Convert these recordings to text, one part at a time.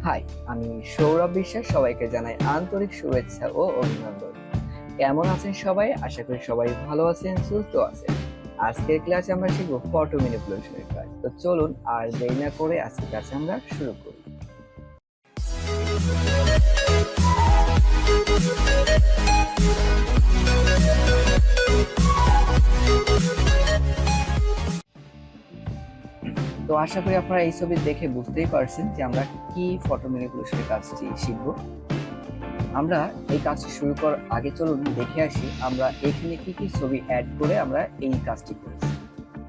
High, আমি সৌরভ বিশ্বাস। সবাইকে জানাই আন্তরিক শুভেচ্ছা ও অভিনন্দন। কেমন আছেন সবাই? আশা করি সবাই ভালো আছেন, সুস্থ আছেন। আজকের ক্লাসে আমরা শিখবো ফটো ম্যানিপুলেশনের কাজ। তো চলুন আর দেরি না করে আজকের ক্লাসে আমরা শুরু করি। তো আশা করি আপনারা এই ছবি দেখে বুঝতেই পারছেন যে আমরা কি ফটো ম্যানিপুলেশনের কাজটি শিখবো। আমরা এই কাজটি শুরু করার আগে চলুন দেখে আসি আমরা এখানে কি কি ছবি অ্যাড করে আমরা এই কাজটি করেছি।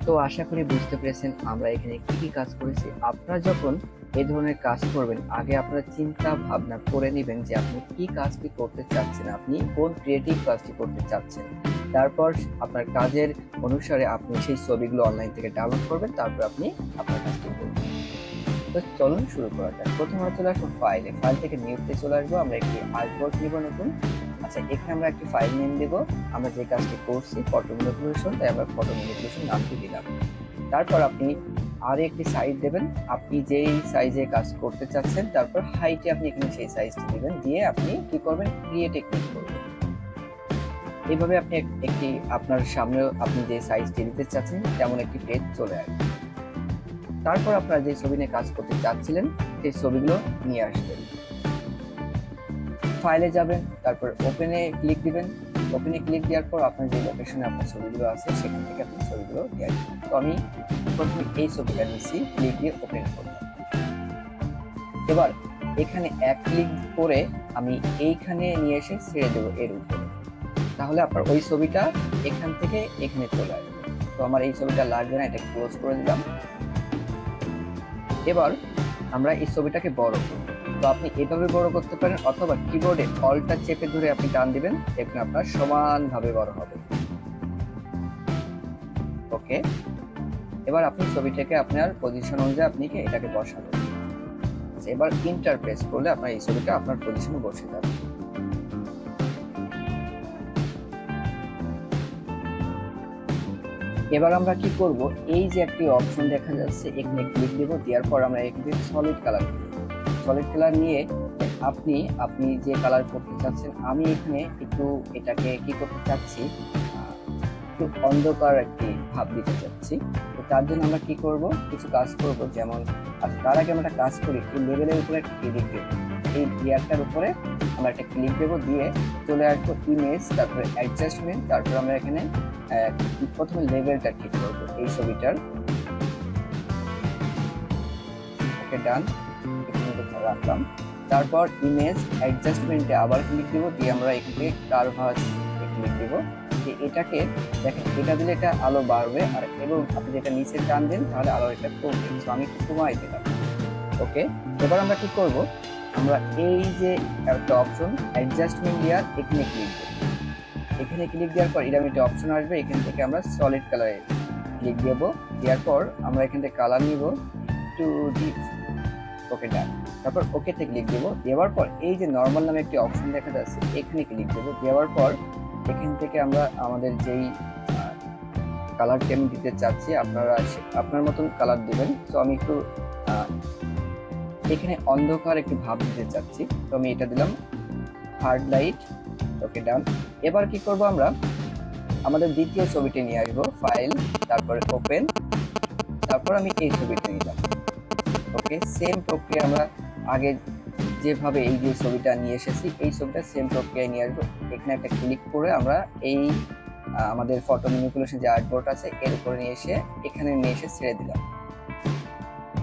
তো আশা করি বুঝতে পেরেছেন আমরা এখানে কি কি কাজ করেছি। আপনারা যখন এই ধরনের কাজ করবেন, আগে আপনারা চিন্তা ভাবনা করে নেবেন যে আপনি কি কাজটি করতে চাচ্ছেন, আপনি কোন ক্রিয়েটিভ কাজটি করতে চাচ্ছেন। তারপর আপনার কাজের অনুসারে আপনি সেই ছবিগুলো অনলাইন থেকে ডাউনলোড করবেন, তারপর আপনি আপনার কাজটি করবেন। তো চলুন শুরু করা যাক। প্রথমে চলে আসবো ফাইল থেকে নিউতে চলে আসবো। আমরা একটি আর্টবোর্ড নিব নতুন। আচ্ছা, এখানে আমরা একটি ফাইল নেম দেব। আমরা যে কাজটি করছি ফটো ম্যানিপুলেশন, তাই আমরা ফটো ম্যানিপুলেশন নামটি দিলাম। তারপর আপনি আর একটি সাইজ দেবেন, আপনি যেই সাইজে কাজ করতে চাচ্ছেন। তারপর হাইটে আপনি এখানে সেই সাইজটি দিবেন, দিয়ে আপনি কি করবেন, ক্রিয়েটে ক্লিক করবেন। এইভাবে আপনি একটি আপনার সামনে আপনি যে সাইজটি দিতে চাচ্ছেন তেমন একটি পেজ চলে আসবে। তারপর আপনারা যে ছবি নিয়ে কাজ করতে চাচ্ছিলেন সেই ছবিগুলো নিয়ে আসবেন। ফাইলে যাবেন, তারপর ওপেনে ক্লিক দিবেন। ওপেনে ক্লিক দেওয়ার পর আপনার যে লোকেশনে আপনার ছবিগুলো আছে সেখান থেকে আপনি ছবিগুলো দিয়ে আসবেন। তো আমি প্রথমে এই ছবিটা নিচ্ছি, ক্লিক দিয়ে ওপেন করলাম। এবার এখানে এক ক্লিক করে আমি এইখানে নিয়ে এসে ছেড়ে দেবো এর উপরে। তাহলে আপনার ওই ছবিটা এখান থেকে এখানে চলে আসবে। তো আমার এই ছবিটা লাগবে না, এটা ক্লোজ করে দিলাম। এবার আমরা এই ছবিটাকে বড় করব। তো আপনি এভাবে বড় করতে পারেন, অথবা কিবোর্ডে অল্টটা চেপে ধরে আপনি টান দিবেন, দেখবেন আপনার সমানভাবে বড় হবে। ওকে, এবার আপনি ছবিটাকে আপনার পজিশন অনুযায়ী আপনি এটাকে বসাবেন। এবার ইন্টার প্রেস করলে আপনার এই ছবিটা আপনার পজিশনে বসে যাবে। এবার আমরা কি করব, এই যে একটি অপশন দেখা যাচ্ছে এখানে ক্লিক দেব। দেওয়ার পর আমরা এখানে সলিড কালার নিয়ে আপনি যে কালার করতে চাচ্ছেন, আমি এখানে একটু এটাকে কি করতে চাচ্ছি, একটু অন্ধকার একটি ভাব দিতে চাচ্ছি। তো তার জন্য আমরা কি করব, কিছু কাজ করব। যেমন তার আগে আমরা একটা কাজ করি, এই লেভেলের উপরে একটা ক্লিক দেব। এই লেয়ারটার উপরে আমরা একটা ক্লিক দেব, দিয়ে চলে আসবো ইমেজ, তারপরে অ্যাডজাস্টমেন্ট। তারপর আমরা এখানে প্রথমে লেভেলটা ঠিক করবো এই ছবিটার। ওকে, ডান, রাখলাম। তারপর ইমেজ অ্যাডজাস্টমেন্টে আবার ক্লিক দেব, দিয়ে আমরা এখান থেকে কারভাস ক্লিক দেব। যে এটাকে দেখেন, এটা দিলে এটা আলো বাড়বে, আর এবং আপনি যেটা নিচে টান দেন তাহলে আলো এটা কমবে। তো আমি একটু কমাই দিলাম। ওকে, এবার আমরা কি করব, আমরা এই যে একটা অপশন অ্যাডজাস্টমেন্ট লেয়ার, এখানে ক্লিক দেব। এখানে ক্লিক দেওয়ার পর এরকম একটা অপশন আসবে, এখান থেকে আমরা সলিড কালারে ক্লিক দেব। দেওয়ার পর আমরা এখান থেকে কালার নিব টু ডিপ। ওকে, ডান। তারপর ওকে তে ক্লিক দেব। দেওয়ার পর এই যে নরমাল নামে একটি অপশন দেখা যাচ্ছে, এখানে ক্লিক দেব। দেওয়ার পর এখান থেকে আমরা আমাদের যেই কালারটি আমি দিতে চাচ্ছি, আপনারা আপনার মতন কালার দিবেন। তো আমি একটু এখানে অন্ধকার একটি ভাব দিতে চাচ্ছি, তো আমি এটা দিলাম হার্ড লাইট। ওকে, ডান। এবার কি করব, আমরা আমাদের দ্বিতীয় ছবিটি নিয়ে আসবো। ফাইল, তারপরে ওপেন, তারপর আমি এই ছবিটা নিলাম। ওকে, সেম প্রক্রিয়া আমরা আগে যেভাবে এই যে ছবিটা নিয়ে এসেছি, এই ছবিটা সেম প্রক্রিয়ায় নিয়ে আসবো। এখানে একটা ক্লিক করে আমরা এই আমাদের ফটো ম্যানিপুলেশন যে আর্টবোর্ড আছে এর উপরে নিয়ে এসে এখানে নিয়ে এসে ছেড়ে দিলাম।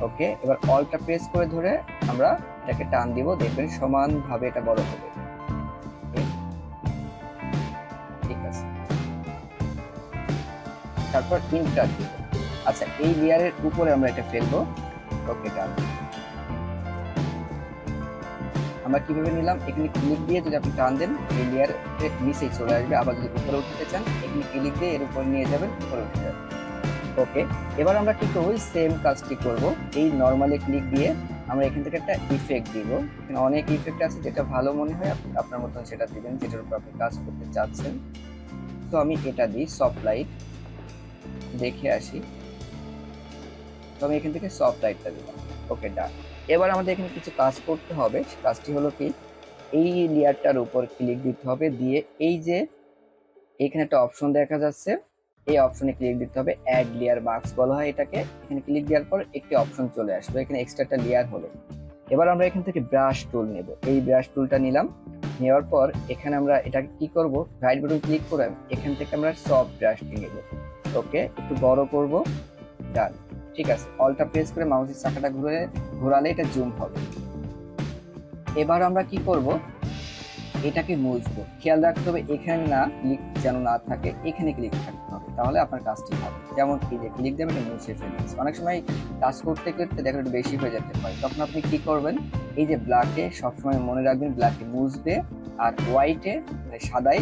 ওকে, এবার অল্টটা প্রেস করে ধরে আমরা এটাকে টান দিব, দেখবেন সমানভাবে এটা বড় হবে। ঠিক আছে, তারপর ইন্টার দিব। আচ্ছা, এই লেয়ারের উপরে আমরা এটা ফেলবো। ওকে, ডান। আমরা কিভাবে নিলাম, এখানে ক্লিক দিয়ে যদি আপনি টান দেন এই লেয়ারের নিচেই চলে আসবে। আবার যদি উপরে উঠাতে চান, এখানে ক্লিক দিয়ে এর উপর নিয়ে যাবেন, উপরে উঠে যাবে। ওকে, এবার আমরা কি করবো, সেম কাজটি করব। এই নরমালি ক্লিক দিয়ে আমরা এখান থেকে একটা ইফেক্ট দিব। এখানে অনেক ইফেক্ট আছে, যেটা ভালো মনে হয় আপনার মতন সেটা দিবেন, যেটার উপর আপনি কাজ করতে চাচ্ছেন। তো আমি এটা দিই সফট লাইট, দেখে আসি। তো আমি এখান থেকে সফট লাইটটা দিলাম। ওকে, ডান। এবার আমাদের এখানে কিছু কাজ করতে হবে। কাজটি হলো কি, এই লেয়ারটার উপর ক্লিক দিতে হবে, দিয়ে এই যে এখানে একটা অপশন দেখা যাচ্ছে, এই অপশনে ক্লিক দিতে হবে, অ্যাড লেয়ার মাস্ক বলা হয় এটাকে। এখানে ক্লিক দেওয়ার পর একটি অপশন চলে আসবে, এখানে এক্সট্রা একটা লেয়ার হলো। এবার আমরা এখান থেকে ব্রাশ টুল নেব, এই ব্রাশ টুলটা নিলাম। নেওয়ার পর এখানে আমরা এটাকে কি করব, রাইট বাটন ক্লিক করে এখান থেকে আমরা সফট ব্রাশটি নেব। ওকে, একটু বড় করব, ডান। ঠিক আছে, অলটা প্রেস করে মাউসের চাকাটা ঘোরালে এটা জুম হবে। এবার আমরা কি করব, এটাকে মুছবো। খেয়াল রাখতে হবে এখানে না ক্লিক যেন না থাকে, এখানে ক্লিক থাকতে হবে, তাহলে আপনার কাজটি হবে। যেমন এই যে ক্লিক দেবেন, এটা মুছে ফেলবেন। অনেক সময় কাজ করতে করতে দেখেন একটু বেশি হয়ে যেতে পারে, তখন আপনি কি করবেন, এই যে ব্ল্যাকে সবসময় মনে রাখবেন, ব্ল্যাকে মুছবে, আর হোয়াইটে মানে সাদায়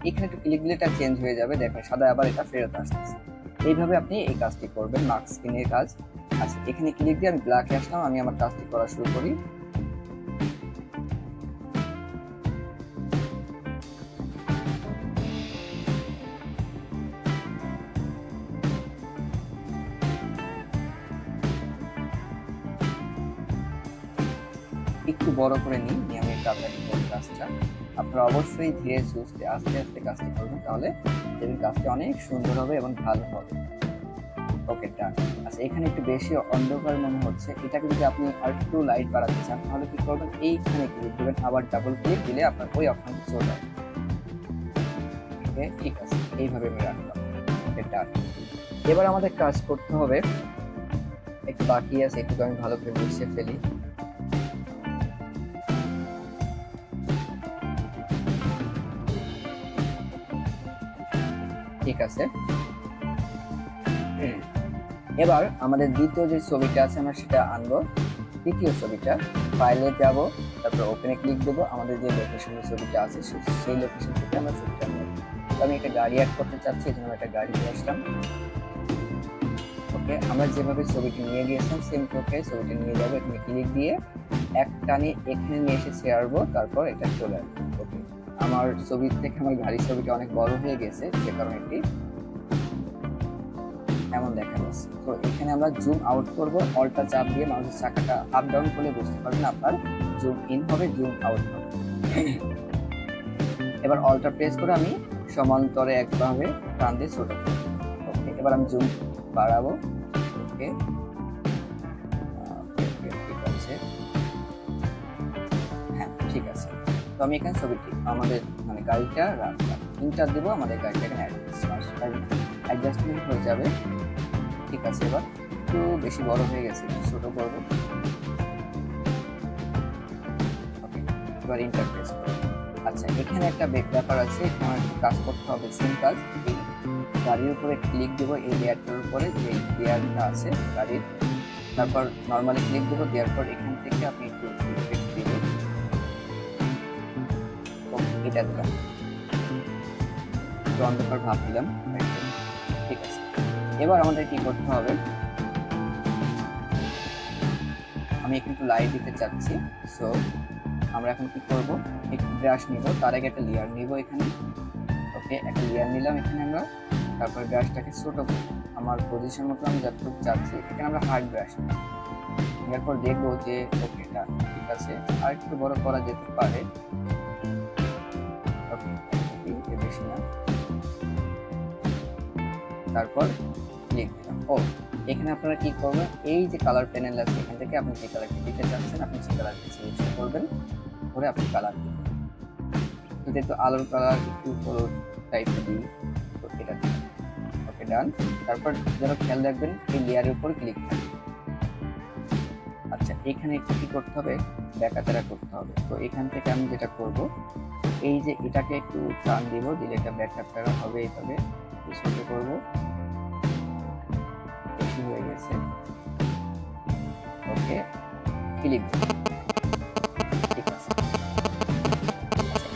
এখানে একটু ক্লিক দিলে এটা চেঞ্জ হয়ে যাবে, দেখেন সাদায় আবার এটা ফেরত আসতেছে। এইভাবে আপনি এই কাজটি করবেন, মাস্ক স্ক্রিনের কাজ। আচ্ছা, এখানে ক্লিক দিয়ে আমি ব্ল্যাকে আসলাম, আমি আমার কাজটি করা শুরু করি। একটু বড় করে নিই, নিয়ে আমি তাড়াতাড়ি করি কাজটা। আপনারা অবশ্যই ধীরে সুস্থে আস্তে আস্তে কাজটি করবেন, তাহলে দেখবেন কাজটি অনেক সুন্দর হবে এবং ভালো হবে। ওকে, ডান। আচ্ছা, এখানে একটু বেশি অন্ধকার মনে হচ্ছে, এটাকে যদি আপনি আর একটু লাইট বাড়াতে চান তাহলে কি করবেন, এইখানে ক্লিক দিবেন, আবার ডাবল ক্লিক দিলে আপনার ওই অপশনটি চলে আসবে। ওকে, ঠিক আছে, এইভাবে আমি রাখলাম। ওকে, ডান। এবার আমাদের কাজ করতে হবে, একটু বাকি আছে, একটু আমি ভালো করে মুছে ফেলি। ঠিক আছে, এবার আমাদের দ্বিতীয় যে ছবিটা আছে আমরা সেটা আনবো। দ্বিতীয় ছবিটা ফাইলে যাব, তারপর ওপেনে ক্লিক দেবো, আমাদের যে লোকেশনের ছবিটা আছে সেই লোকেশন থেকে আমরা ছবিটা নেব। তো আমি একটা গাড়ি অ্যাড করতে চাচ্ছি, এই জন্য একটা গাড়ি নিয়ে আসলাম। ওকে, আমরা যেভাবে ছবিটি নিয়ে গিয়েছিলাম সেম প্রক্রিয়ায় ছবিটি নিয়ে যাবো, এখানে ক্লিক দিয়ে এক টানে এখানে নিয়ে এসে ছেড়বো, তারপর এটা চলে আসবে। ওকে, আমার ছবির থেকে আমার গাড়ির ছবিটা অনেক বড় হয়ে গেছে, যে কারণে এটি এমন দেখা যাচ্ছে। তো এখানে আমরা জুম আউট করব, অল্টা চাপ দিয়ে মাউসের চাকাটা আপ ডাউন করলে বুঝতে পারবেন আপনার জুম ইন হবে, জুম আউট হবে। এবার অল্টা প্রেস করে আমি সমান্তরে একভাবে টান দিয়ে ছোট করব। ওকে, এবার আমি জুম বাড়াবো। ওকে, ঠিক আছে, হ্যাঁ ঠিক আছে। তো আমি এখানে ছবিটি আমাদের মানে গাড়িটা রাখলাম, ইন্টার দেবো, আমাদের গাড়িটা এখানে অ্যাডজাস্টমেন্ট হয়ে যাবে। ঠিক আছে, এবার একটু বেশি বড় হয়ে গেছে, ছোট করব। ওকে, এবার ইন্টারফেস করব। আচ্ছা, এখানে একটা ব্যাপার আছে, এখানে আমার কাজ করতে হবে, সেম কাজ। এই গাড়ির উপরে ক্লিক দেবো, এই লেয়ারটার উপরে যে লেয়ারটা আছে গাড়ির, তারপর নর্মালি ক্লিক দেবো, দেওয়ার পর এখান থেকে আপনি একটু ইফেক্ট দিবেন, এটা দিলাম, একটু অন্ধকার ভাব দিলাম। ঠিক আছে, এবার আমাদের কি করতে হবে, আমি কিন্তু লাইট দিতে চাচ্ছি। সো আমরা এখন কি করব, একটু ব্রাশ নিব, তার আগে একটা লেয়ার নিব এখানে। ওকে, একটা লেয়ার নিলাম এখানে আমরা, তারপর ব্রাশটাকে ছোট করব আমার পজিশন মতো আমি যতটুকু চাচ্ছি। এখানে আমরা হার্ড ব্রাশ নিব, এরপর দেখবো যে ওকে এটা ঠিক আছে, আর একটু বড় করা যেতে পারে। ওকে, বেশি না, তারপর ক্লিক দিলাম। ও, এখানে আপনারা কি করবেন, এই যে কালার প্যানেল আছে এখান থেকে আপনি যে কালারটি দিতে চাচ্ছেন আপনি সেই কালারটি সিলেকশন করবেন, করে আপনি কালার দিবেন। যদি একটু আলোর কালার, একটু হলুদ টাইপের দিই, তো এটা দিবেন। ওকে, ডান। তারপর যেন খেয়াল রাখবেন এই লেয়ারের উপর ক্লিক থাকবে। আচ্ছা, এখানে একটু কি করতে হবে, ব্যাকাতেরা করতে হবে। তো এখান থেকে আমি যেটা করব, এই যে এটাকে একটু টান দিব, দিলে এটা ব্যাকাতেরা হবে, এইভাবে ছোট করব, হয়ে গেছে। ওকে, ক্লিক। ঠিক আছে,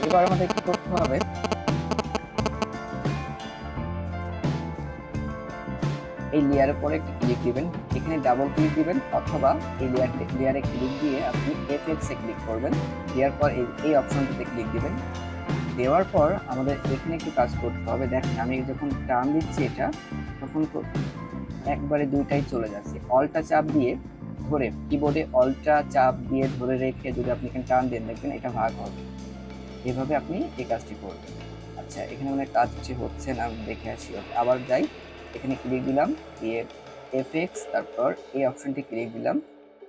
এবার আমাদের কি করতে হবে, এই লেয়ারের পরে একটি ক্লিক দিবেন, এখানে ডাবল ক্লিক দিবেন, অথবা এই লেয়ারে ক্লিক দিয়ে আপনি এফেক্টস এ ক্লিক করবেন, দেওয়ার পর এই অপশনটিতে ক্লিক দিবেন। দেওয়ার পর আমাদের এখানে একটু কাজ করতে হবে। দেখেন আমি যখন টার্ন দিচ্ছি এটা, তখন একবারে দুইটাই চলে যাচ্ছে। অল্টা চাপ দিয়ে ধরে কিবোর্ডে অল্টা চাপ দিয়ে ধরে রেখে যদি আপনি এখানে টান দেন, দেখবেন এটা ভাগ হবে। এভাবে আপনি এই কাজটি করবেন। আচ্ছা, এখানে মানে কাজটি হচ্ছে না, আমি দেখে আসি। আবার যাই, এখানে ক্লিক দিলাম, দিয়ে এফএক্স, তারপর এই অপশনটি ক্লিক দিলাম।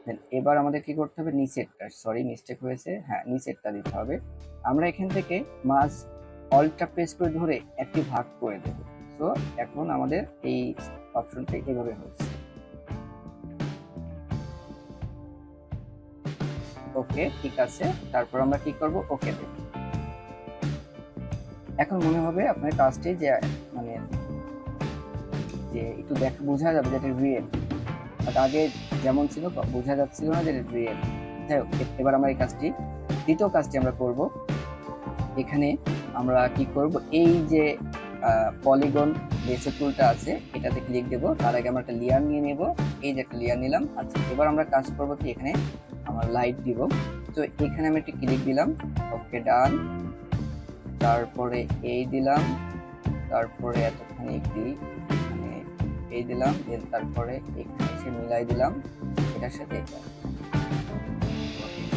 দেন এবার আমাদের কি করতে হবে, নিচেরটা, সরি মিস্টেক হয়েছে, হ্যাঁ নিচেরটা দিতে হবে। আমরা এখান থেকে মাস অল্টা প্রেস করে ধরে একটি ভাগ করে দেব। সো এখন আমাদের এই অপশনটা এইভাবে হচ্ছে। ওকে, ঠিক আছে। তারপর আমরা কি করব, ওকে দেব। এখন মনে হবে আপনার কাজটি যে মানে যে একটু বোঝা যাবে যে এটা রিয়েল, বাট আগে যেমন ছিল বোঝা যাচ্ছিল না যে এটা রিয়েল। যাই হোক, এবার আমরা এই কাজটি, দ্বিতীয় কাজটি আমরা করব। এখানে আমরা কি করব, এই যে পলিগন লেসো টুলটা আছে এটাতে ক্লিক দেব। তার আগে আমরা একটা লেয়ার নিয়ে নেব, এই যে একটা লেয়ার নিলাম। আচ্ছা, এবার আমরা কাজ করব কি, এখানে আমরা লাইট দিব। তো এখানে আমি একটা ক্লিক দিলাম, ওকে ডান। তারপরে এই দিলাম, তারপরে এতখানি মানে এই দিলাম, তারপরে এখানে এসে মিলাই দিলাম এটার সাথে এটা,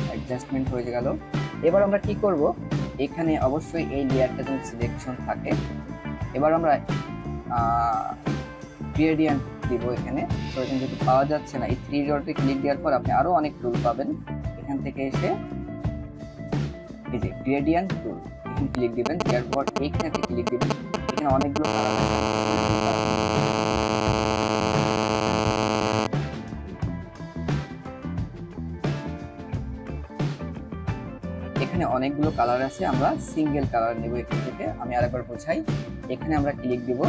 অ্যাডজাস্টমেন্ট হয়ে গেল। এবার আমরা কি করব, এখানে অবশ্যই এই লেয়ারটা যেন সিলেকশন থাকে। এবার আমরা গ্রেডিয়েন্ট দিব এখানে। তো এখানে যেহেতু পাওয়া যাচ্ছে না, এই 3 ডটে ক্লিক দেওয়ার পর আপনি আরো অনেক টুল পাবেন। এখান থেকে এসে এই যে গ্রেডিয়েন্ট টুল, এখানে ক্লিক দিবেন, দেওয়ার পর এইখানে ক্লিক দিবেন। এখানে অনেকগুলো কালার আছে, আমরা সিঙ্গেল কালার নেব এখান থেকে। আমি আরেকবার বোঝাই, এখানে আমরা ক্লিক দিব,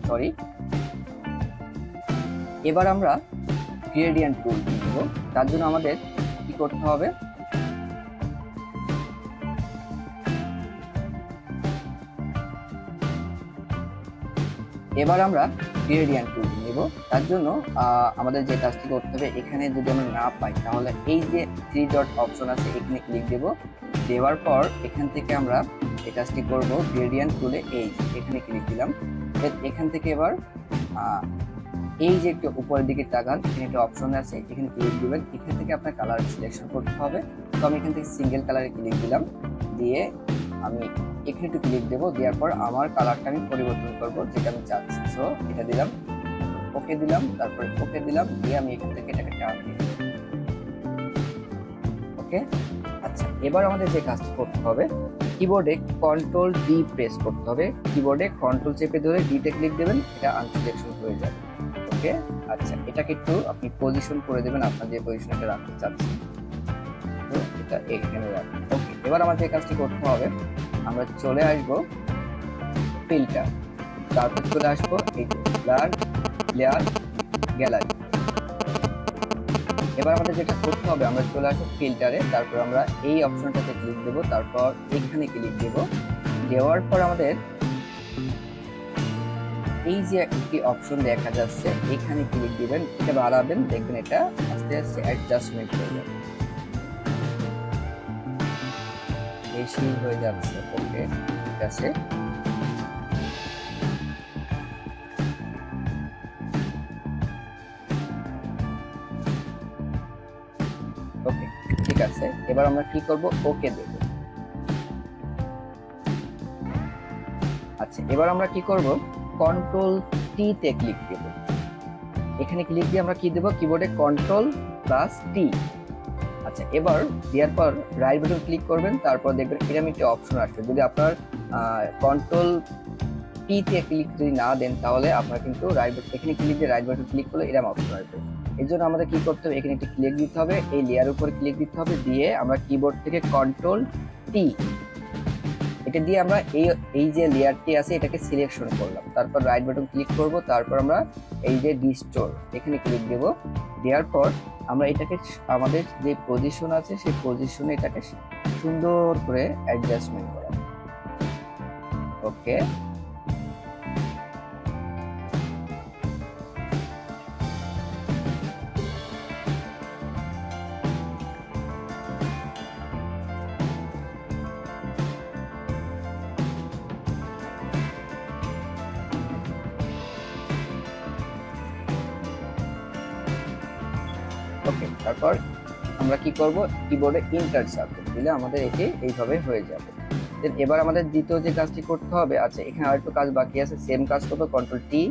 সরি। এবার আমরা গ্রেডিয়েন্ট টুল নিব। তার জন্য আমাদের কি করতে হবে, এবার আমরা গ্রেডিয়েন্ট টুল নিব। তার জন্য আমাদের যে কাজটি করতে হবে, এখানে যদি আমরা না পাই তাহলে এই যে 3 ডট অপশন আছে এখানে ক্লিক দেব। দেওয়ার পর এখান থেকে আমরা এই কাজটি করব, গ্রেডিয়েন্ট টুলে এই এখানে ক্লিক দিলাম। এখান থেকে এবার এই যে একটু উপরের দিকে তাকান, এখানে একটা অপশন আছে, এখানে ক্লিক দিবেন। এখান থেকে আপনার কালার সিলেকশন করতে হবে। তো আমি এখান থেকে সিঙ্গেল কালারে ক্লিক দিলাম, দিয়ে আমি এখানে একটু ক্লিক দেবো। দেওয়ার পর আমার কালারটা আমি পরিবর্তন করব, যেটা আমি চাচ্ছি। সো এটা দিলাম, ওকে দিলাম, তারপরে ওকে দিলাম, দিয়ে আমি এখান থেকে এটাকে টান দিই। ওকে, আচ্ছা। এবার আমাদের যে কাজটি করতে হবে, কিবোর্ডে কন্ট্রোল ডি প্রেস করতে হবে। কিবোর্ডে কন্ট্রোল চেপে ধরে ডিতে ক্লিক দেবেন, এটা আনসিলেকশন হয়ে যাবে। ওকে, আচ্ছা, এটাকে একটু আপনি পজিশন করে দেবেন, আপনার যে পজিশনে এটা রাখতে চাচ্ছেন। তো এটা এখানে রাখবেন। ওকে, এবার আমাদের যে কাজটি করতে হবে, আমরা চলে আসবো ফিল্টার, তারপর চলে আসবো এই যে ব্লার, লেয়ার, গ্যালারি। এবার আমাদের যেটা করতে হবে, আমরা চলে আসবো ফিল্টারে, তারপর আমরা এই অপশনটাতে ক্লিক দেব, তারপর এখানে ক্লিক দেব। দেওয়ার পর আমাদের এই যে একটি অপশন দেখা যাচ্ছে, এখানে ক্লিক দিবেন, এটা বাড়াবেন, দেখবেন এটা আস্তে আস্তে অ্যাডজাস্টমেন্ট হয়ে যাবে, বেশি হয়ে যাচ্ছে। ওকে, ঠিক আছে। ওকে, ঠিক আছে। এবার আমরা কি করব, ওকে দেব। আচ্ছা, এবার আমরা কি করব, কন্ট্রোল টি তে ক্লিক দেব। এখানে ক্লিক দিয়ে আমরা কি দেব, কিবোর্ডে কন্ট্রোল প্লাস টি। আচ্ছা, এবার দেওয়ার পর রাইট বাটন ক্লিক করবেন, তারপর দেখবেন এরকম একটা অপশন আসবে। যদি আপনার কন্ট্রোল টি তে ক্লিক যদি না দেন, তাহলে আপনার কিন্তু রাইট বাটন, এখানে ক্লিক দিয়ে রাইট বাটন ক্লিক করলে এরকম অপশন আসবে। এর জন্য আমাদের কি করতে হবে, এখানে একটি ক্লিক দিতে হবে, এই লেয়ার উপর ক্লিক দিতে হবে, দিয়ে আমরা কিবোর্ড থেকে কন্ট্রোল টি, এটা দিয়ে আমরা এই যে লেয়ারটি আছে এটাকে সিলেকশন করলাম। তারপর রাইট বাটন ক্লিক করব, তারপর আমরা এই যে রিস্টোর এখানে ক্লিক দেব। দেওয়ার পর আমরা এটাকে আমাদের যে পজিশন আছে সেই পজিশনে এটাকে সুন্দর করে অ্যাডজাস্টমেন্ট করা। ওকে, ওকে, তারপর আমরা কি করব, কিবোর্ডে ইন্টার চাপ দিলে আমাদের এটি এইভাবে হয়ে যাবে। দেন এবার আমাদের দ্বিতীয় যে কাজটি করতে হবে, আচ্ছা এখানে আরেকটু কাজ বাকি আছে, সেম কাজ করবো, কন্ট্রোল টি,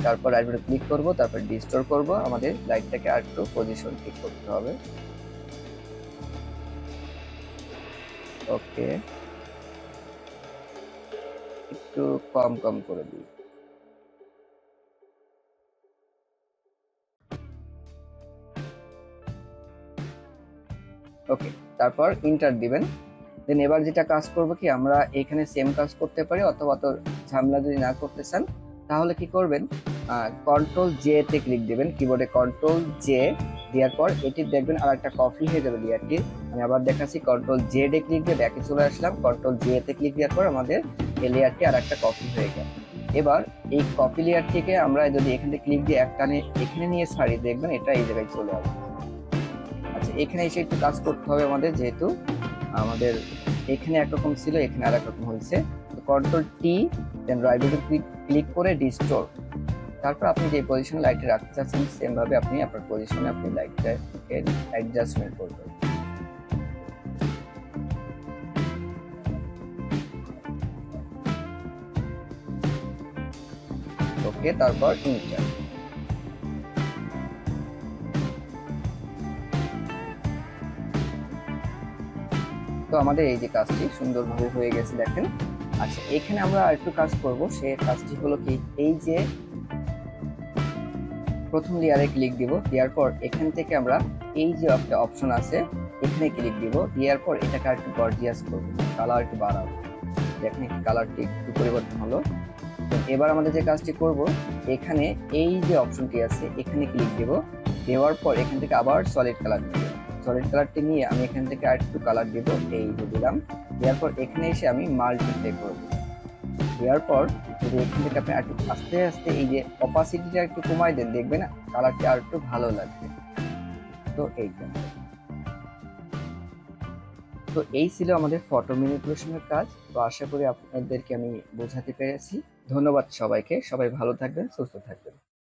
তারপর রাইট বাটনে ক্লিক করব, তারপর ডিস্টোর করব, আমাদের লাইটটাকে আরেকটু পজিশন ঠিক করতে হবে। ওকে, একটু কম কম করে দিই। ওকে, তারপর ইন্টার দিবেন। দেন এবার যেটা কাজ করব কি, আমরা এখানে সেম কাজ করতে পারি, অথবা তো ঝামেলা যদি না করতে চান তাহলে কি করবেন, কন্ট্রোল জে তে ক্লিক দিবেন, কিবোর্ডে কন্ট্রোল জে দেওয়ার পর এটি দেখবেন আর একটা কপি হয়ে যাবে লেয়ারটির। আমি আবার দেখাচ্ছি, কন্ট্রোল জে ডে ক্লিক দিয়ে ব্যাকে চলে আসলাম, কন্ট্রোল জে তে ক্লিক দেওয়ার পর আমাদের এই লেয়ারটি আর একটা কপি হয়ে গেল। এবার এই কপি লেয়ারটিকে আমরা যদি এখান থেকে ক্লিক দিয়ে একটানে এখানে নিয়ে ছাড়ি, দেখবেন এটা এই জায়গায় চলে আসবে। আচ্ছা, এখানে এসে একটু কাজ করতে হবে আমাদের, যেহেতু আমাদের এখানে একরকম ছিল, এখানে আর একরকম হয়েছে। কন্ট্রোল টি, দেন রাইট বাটন ক্লিক করে রিস্টোর, তারপর আপনি যে পজিশনে লাইটটা রাখতে চাচ্ছেন সেম ভাবে আপনি আপনার পজিশনে আপনি লাইটটাকে অ্যাডজাস্টমেন্ট করবেন। ওকে, তারপর ইন্টার। তো আমাদের এই যে কাজটি সুন্দরভাবে হয়ে গেছে দেখেন। আচ্ছা, এখানে আমরা আরেকটু কাজ করব, সেই কাজটি হলো কি, এই যে প্রথম লেয়ারে ক্লিক দিব, দেওয়ার পর এখান থেকে আমরা এই যে একটা অপশন আছে এখানে ক্লিক দিব, দেওয়ার পর এটাকে আরেকটু গর্জিয়াস করব, কালার একটু বাড়াবো। দেখেন কালারটি একটু পরিবর্তন হলো। এবার আমাদের যে কাজটি করব, এখানে এই যে অপশনটি আছে এখানে ক্লিক দেব, দেওয়ার পর এখান থেকে আবার সলিড কালার দিব, সলিড কালারটি নিয়ে আমি এখান থেকে আরেকটু কালার দিব, এই যে দিলাম। দেওয়ার পর এখানে এসে আমি মাল্টিপ্লাই করব, দেওয়ার পর যদি এখান থেকে আপনি একটু আস্তে আস্তে এই যে অপাসিটিটা একটু কমাই দেন, দেখবেন কালারটি আর একটু ভালো লাগবে। তো এইটা, তো এই ছিল আমাদের ফটো ম্যানিপুলেশনের কাজ। তো আশা করি আপনাদেরকে আমি বোঝাতে পেরেছি। ধন্যবাদ সবাইকে, সবাই ভালো থাকবেন, সুস্থ থাকবেন।